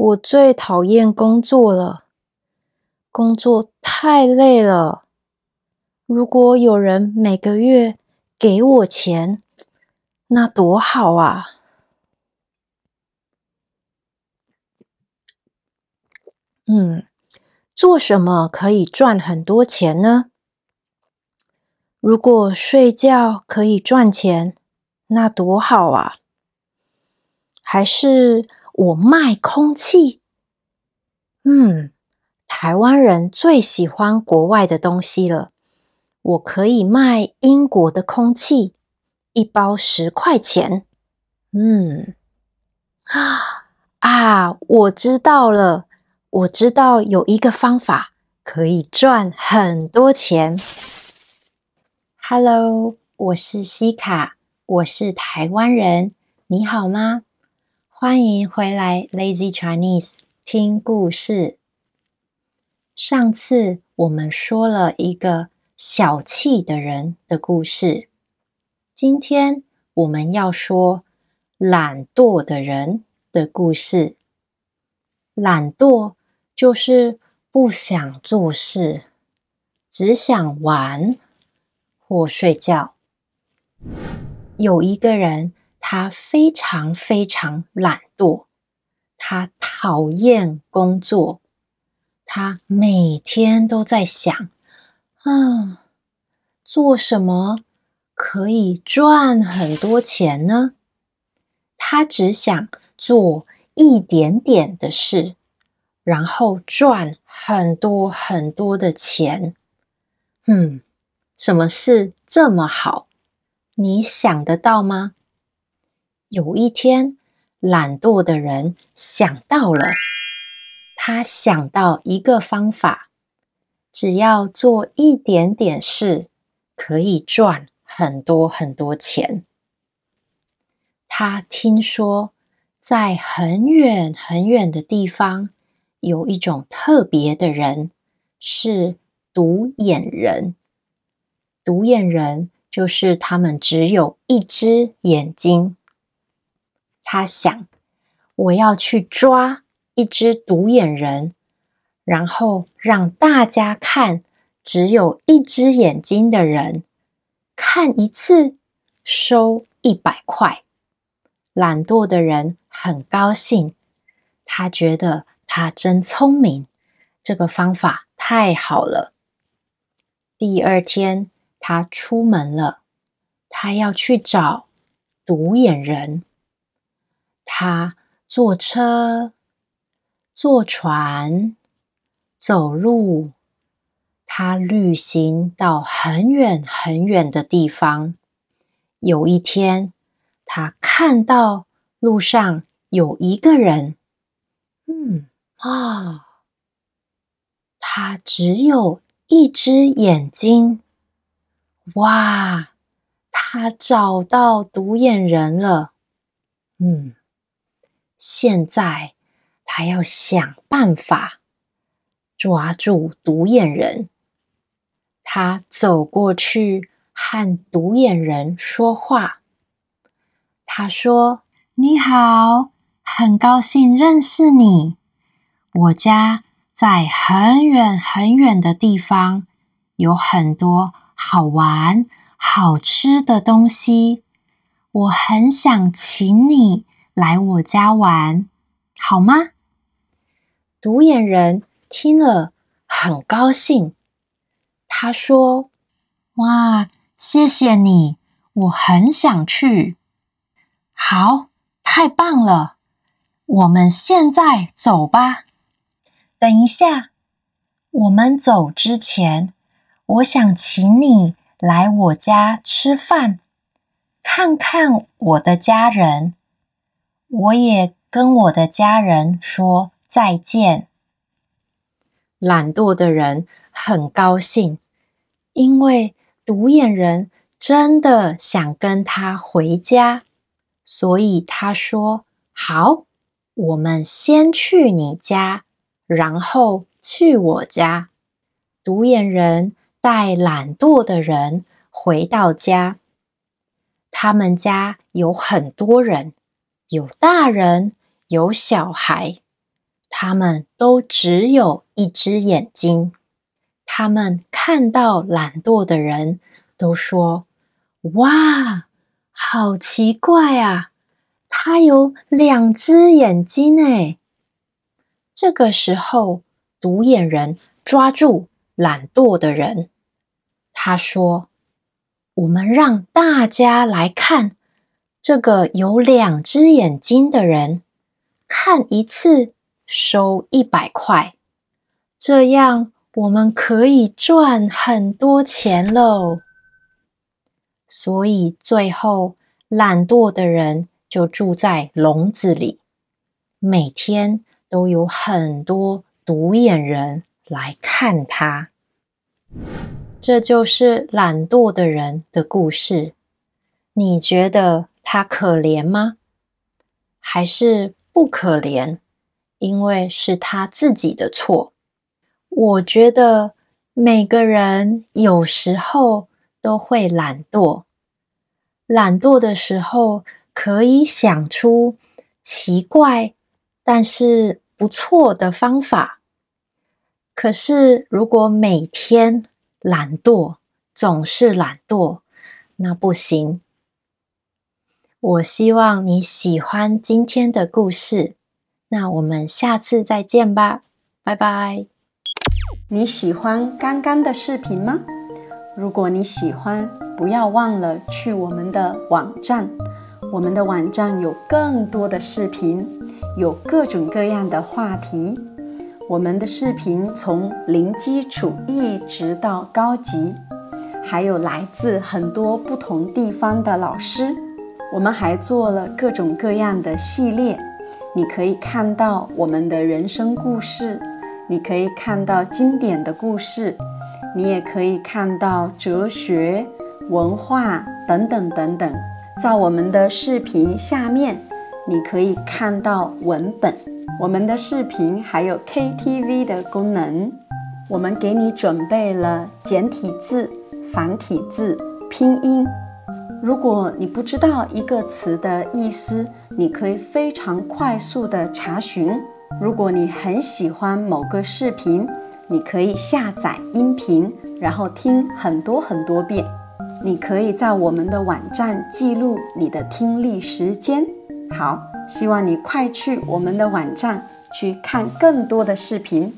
我最讨厌工作了，工作太累了。如果有人每个月给我钱，那多好啊！做什么可以赚很多钱呢？如果睡觉可以赚钱，那多好啊！还是我卖空气？台湾人最喜欢国外的东西了。我可以卖英国的空气，一包10块钱。我知道了，我知道有一个方法可以赚很多钱。Hello， 我是西卡，我是台湾人，你好吗？欢迎回来 Lazy Chinese 听故事。上次我们说了一个小气的人的故事，今天我们要说懒惰的人的故事。懒惰就是不想做事，只想玩或睡觉。有一个人，他非常非常懒惰，他讨厌工作，他每天都在想，做什么可以赚很多钱呢？他只想做一点点的事，然后赚很多很多的钱。什么事这么好？你想得到吗？有一天，懒惰的人想到了，他想到一个方法，只要做一点点事，可以赚很多很多钱。他听说，在很远很远的地方，有一种特别的人，是独眼人。独眼人就是他们只有一只眼睛。他想，我要去抓一只独眼人，然后让大家看只有一只眼睛的人，看一次收100块。懒惰的人很高兴，他觉得他真聪明，这个方法太好了。第二天，他出门了，他要去找独眼人。他坐车、坐船、走路，他旅行到很远很远的地方。有一天，他看到路上有一个人，他只有一只眼睛。哇，他找到独眼人了。现在他要想办法抓住独眼人。他走过去和独眼人说话。他说：你好，很高兴认识你。我家在很远很远的地方，有很多好玩、好吃的东西。我很想请你来我家玩，好吗？独眼人听了很高兴。他说：哇，谢谢你，我很想去。好，太棒了，我们现在走吧。等一下，我们走之前，我想请你来我家吃饭，看看我的家人。我也跟我的家人说再见。懒惰的人很高兴，因为独眼人真的想跟他回家，所以他说：好，我们先去你家，然后去我家。独眼人带懒惰的人回到家。他们家有很多人，有大人，有小孩。他们都只有一只眼睛。他们看到懒惰的人，都说：哇，好奇怪啊，他有2只眼睛诶。这个时候，独眼人抓住懒惰的人，他说：我们让大家来看这个有2只眼睛的人，看一次收100块，这样我们可以赚很多钱喽。所以最后，懒惰的人就住在笼子里，每天都有很多独眼人来看他。这就是懒惰的人的故事。你觉得他可怜吗？还是不可怜，因为是他自己的错？我觉得每个人有时候都会懒惰。懒惰的时候可以想出奇怪但是不错的方法。可是如果每天懒惰，总是懒惰，那不行。我希望你喜欢今天的故事，那我们下次再见吧，拜拜。你喜欢刚刚的视频吗？如果你喜欢，不要忘了去我们的网站。我们的网站有更多的视频，有各种各样的话题。我们的视频从零基础一直到高级，还有来自很多不同地方的老师。我们还做了各种各样的系列，你可以看到我们的人生故事，你可以看到经典的故事，你也可以看到哲学、文化等等等等。在我们的视频下面，你可以看到文本。我们的视频还有 KTV 的功能。我们给你准备了简体字、繁体字、拼音。如果你不知道一个词的意思，你可以非常快速的查询。如果你很喜欢某个视频，你可以下载音频，然后听很多很多遍。你可以在我们的网站记录你的听力时间。好，希望你快去我们的网站去看更多的视频。